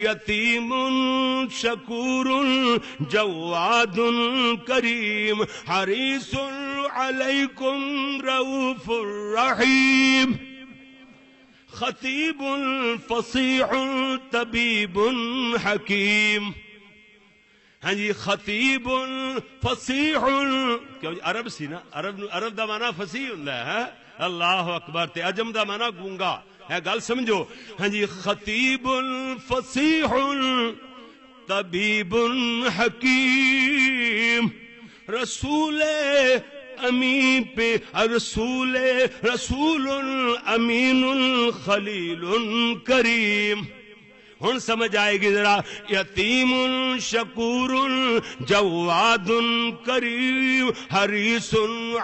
یتیم شکور جواد کریم حریص علیکم رؤوف رحیم خطیب فصیح طبیب حکیم. ہاں جی خطیب فصیح کیوں عرب سی نا عرب دا معنی فصیح ہوندا ہے. اللہ اکبر. تے عجم دا معنی گونگا ہے. گل سمجھو. ہاں جی خطیب فصیح طبیب حکیم رسول امین پہ رسول امین خلیل کریم. ہن سمجھ آئے گی ذرا. یتیم شکور جواد کریم حریص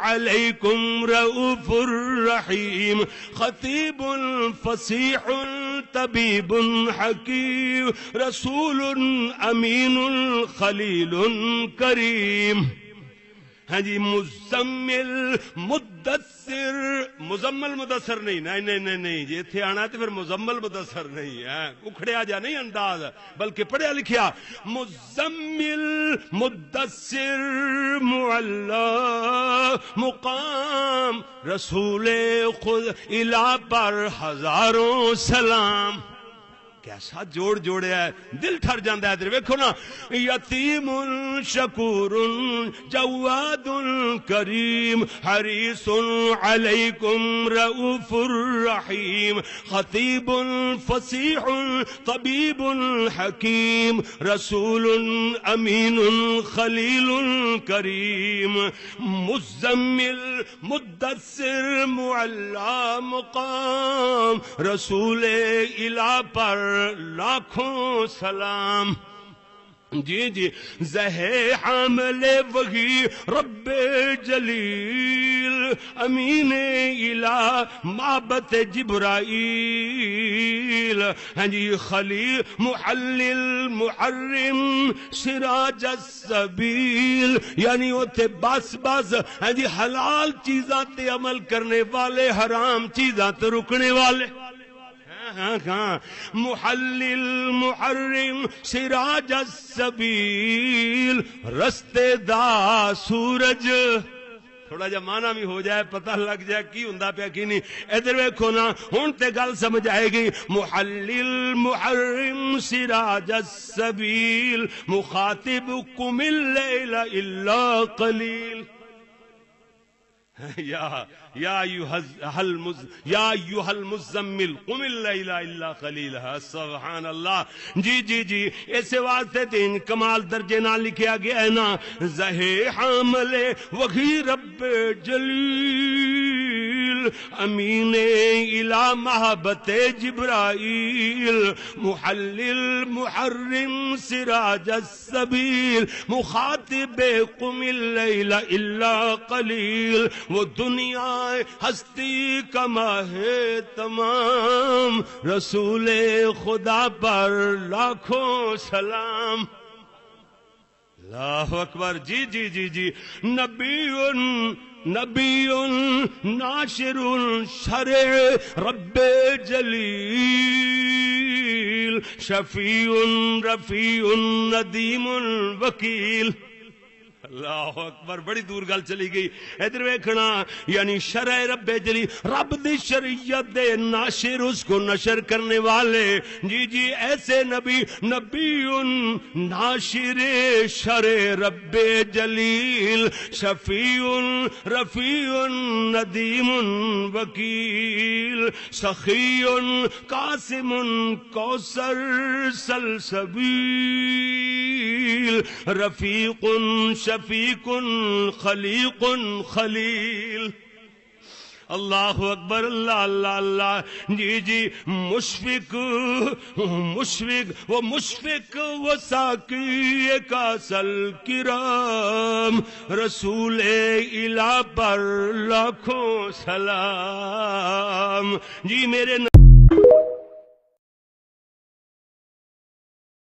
علیکم رؤوف الرحیم خطیب فصیح طبیب حکیم رسول امین خلیل کریم. ہاں جی مزمل مدثر مزمل مدثر نہیں جی اتنے آنا تو پھر مزمل مدثر نہیں ہے. اکھڑیا جا نہیں انداز بلکہ پڑھیا لکھیا. مزمل مدثر معلا مقام رسول خود الہ پر ہزاروں سلام. کیسا جوڑ جوڑیا ہے. دل ٹھر جاندہ ہے. ادھر ویکھو نا. یتیم شکور جواد کریم حریص علیکم رؤوف الرحیم خطیب فصیح طبیب حکیم رسول امین خلیل کریم مزمل مدثر معلا مقام رسول الہ پر لاکھوں سلام. جی زہے حامل وحی رب جلیل امین الہ معبت جبرائیل. ہاں جی خلیل محلل محرم سراج السبیل یعنی اوتے بس ہاں جی حلال چیزاں تے عمل کرنے والے حرام چیزاں تے رکنے والے. ہاں محلل محرم سراج السبیل رستے دا سورج. تھوڑا جا معنی بھی ہو جائے پتہ لگ جائے کی ہوندا پیا کی نہیں. ادھر ویکھو نا ہن تے گل سمجھ آئے گی. محلل محرم سراج السبیل مخاطبکم اللیل الا قلیل. یا ایھا المزمل قم اللیل الا قلیلا. سبحان اللہ. جی ایسے واسطے تین کمال درجے نہ لکھیا گیا ہے نا. زہے حامل وحی رب جلیل امین الہ محبت جبرائیل محلل محرم سراج السبیل مخاطب قم اللیل الا قلیل. وہ دنیا ہستی کا ماہ تمام رسول خدا پر لاکھوں سلام. اللہ اکبر. جی نبی ناشر شرع رب جلیل شفیع رفیع ندیم وکیل. اللہ اکبر. بڑی دور گل چلی گئی. ادھر ویکھنا یعنی شرع رب جلی رب دی شریعت دے ناشر اس کو نشر کرنے والے. جی ایسے نبی ناشر شرع رب جلیل شفیع رفیع ندیم وکیل سخی قاسم کوثر سلسبیل رفیق شفیق خلیق خلیل. اللہ اکبر. اللہ. جی مشفق وہ مشفق وہ ساقی کاسل کرام رسول الہ پر لاکھوں سلام. جی میرے